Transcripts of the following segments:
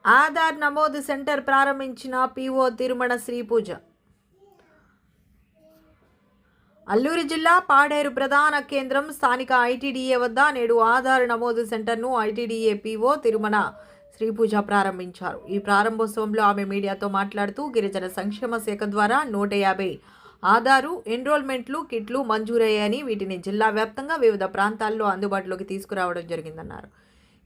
ఆధార్ నమోదు సెంటర్ ప్రారంభించిన పీఓ తిరుమణ శ్రీ పూజ. అల్లూరు జిల్లా పాడేరు ప్రధాన కేంద్రం స్థానిక ఐటీడీఏ వద్ద నేడు ఆధార్ నమోదు సెంటర్ను ఐటీడీఏ పీఓ తిరుమణ శ్రీ పూజ ప్రారంభించారు. ఈ ప్రారంభోత్సవంలో ఆమె మీడియాతో మాట్లాడుతూ గిరిజన సంక్షేమ శాఖ ద్వారా 150 ఆధారు ఎన్రోల్మెంట్లు కిట్లు మంజూరయ్యాయని, వీటిని జిల్లా వ్యాప్తంగా వివిధ ప్రాంతాల్లో అందుబాటులోకి తీసుకురావడం జరిగిందన్నారు.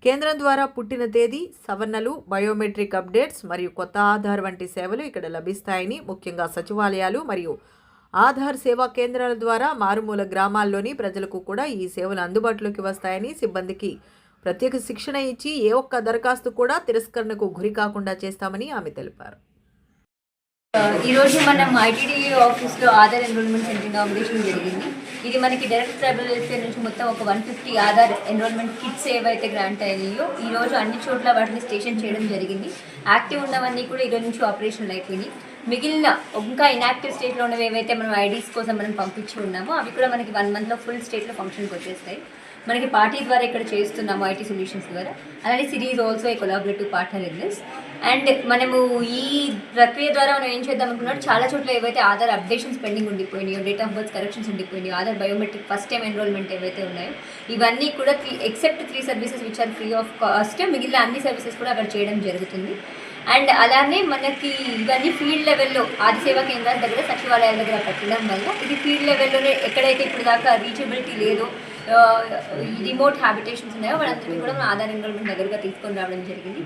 కేంద్రం ద్వారా పుట్టిన తేదీ, సవరణలు, బయోమెట్రిక్ అప్డేట్స్ మరియు కొత్త ఆధార్ వంటి సేవలు ఇక్కడ లభిస్తాయని, ముఖ్యంగా సచివాలయాలు మరియు ఆధార్ సేవా కేంద్రాల ద్వారా మారుమూల గ్రామాల్లోని ప్రజలకు కూడా ఈ సేవలు అందుబాటులోకి వస్తాయని, సిబ్బందికి ప్రత్యేక శిక్షణ ఇచ్చి ఏ ఒక్క దరఖాస్తు కూడా తిరస్కరణకు గురి కాకుండా చేస్తామని ఆమె తెలిపారు. ఈరోజు మనం ఐటీడీఏ ఆఫీస్లో ఆధార్ ఎన్రోల్మెంట్ సెంటర్ ఇనాగ్రేషన్ జరిగింది. ఇది మనకి డైరెక్ట్ ట్రైబల్ వెల్ఫేర్ నుంచి మొత్తం ఒక 150 ఆధార్ ఎన్రోల్మెంట్ కిట్స్ ఏవైతే గ్రాంట్ అయినాయో ఈరోజు అన్ని చోట్ల వాటిని స్టేషన్ చేయడం జరిగింది. యాక్టివ్ ఉన్నవన్నీ కూడా ఈరోజు నుంచి ఆపరేషనల్ అయిపోయినాయి. మిగిలిన ఇంకా ఇన్యాక్టివ్ స్టేట్లో ఉన్నవి ఏవైతే మనం ఐడీస్ కోసం మనం పంపించి ఉన్నామో అవి కూడా మనకి 1 మంత్లో ఫుల్ స్టేట్లో ఫంక్షన్కి వచ్చేస్తాయి. మనకి పార్టీ ద్వారా ఇక్కడ చేస్తున్నాము, ఐటీ సొల్యూషన్స్ ద్వారా. అలానే Siri is also a collaborative partner in this. And మనము ఈ ప్రక్రియ ద్వారా మనం ఏం చేద్దాం అనుకున్నాం, చాలా చోట్ల ఏవైతే ఆధార్ అప్డేషన్స్ పెండింగ్ ఉండిపోయినాయో, డేట్ ఆఫ్ బర్త్ కరెక్షన్స్ ఉండిపోయినాయో, Aadhaar biometric first time enrolment ఏవైతే ఉన్నాయో ఇవన్నీ కూడా except 3 services which are free of cost, మిగిలిన అన్ని సర్వీసెస్ కూడా అక్కడ చేయడం జరుగుతుంది. అండ్ అలానే మనకి ఇవన్నీ ఫీల్డ్ లెవెల్లో ఆది సేవా కేంద్రాల దగ్గర, సచివాలయాల దగ్గర పెట్టడం వల్ల ఇది ఫీల్డ్ లెవెల్లోనే ఎక్కడైతే ఇప్పుడు దాకా రీచబిలిటీ లేదో, రిమోట్ హ్యాబిటేషన్స్ ఉన్నాయో వాళ్ళందరికీ కూడా మన ఆధార్ ఎన్రోల్మెంట్ దగ్గరగా తీసుకొని రావడం జరిగింది.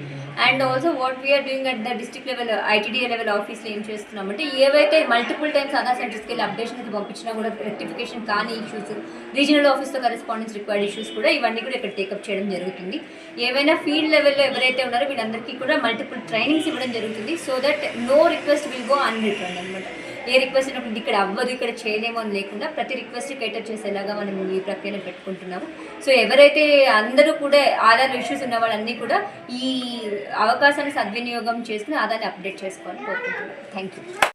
And also what we are doing at the district level ITDA level ఆఫీస్లో ఏం చేస్తున్నామంటే, ఏవైతే మల్టిపుల్ టైమ్స్ ఆధార్ సెంటర్స్కి వెళ్ళి అప్డేషన్కి పంపించినా కూడా రెక్టిఫికేషన్ కానీ ఇష్యూస్, రీజనల్ ఆఫీస్తో కరెస్పాండెన్స్ రిక్వైర్డ్ ఇష్యూస్ కూడా ఇవన్నీ కూడా ఇక్కడ టేకప్ చేయడం జరుగుతుంది. ఏవైనా ఫీల్డ్ లెవెల్లో ఎవరైతే ఉన్నారో వీళ్ళందరికీ కూడా మల్టిపుల్ ట్రైనింగ్స్ ఇవ్వడం జరుగుతుంది. So that no request will go unreturned అనమాట. ఏ రిక్వెస్ట్ అయినప్పుడు ఇక్కడ అవ్వదు, ఇక్కడ చేయలేమో అని లేకుండా ప్రతి రిక్వెస్ట్ కేటర్ చేసేలాగా మనం ఈ ప్రక్రియను పెట్టుకుంటున్నాము. సో ఎవరైతే అందరూ కూడా ఆధార్ ఇష్యూస్ ఉన్న వాళ్ళన్నీ కూడా ఈ అవకాశాన్ని సద్వినియోగం చేసుకుని ఆధార్ని అప్డేట్ చేసుకోవాలని కోరుకుంటున్నాను. Thank you.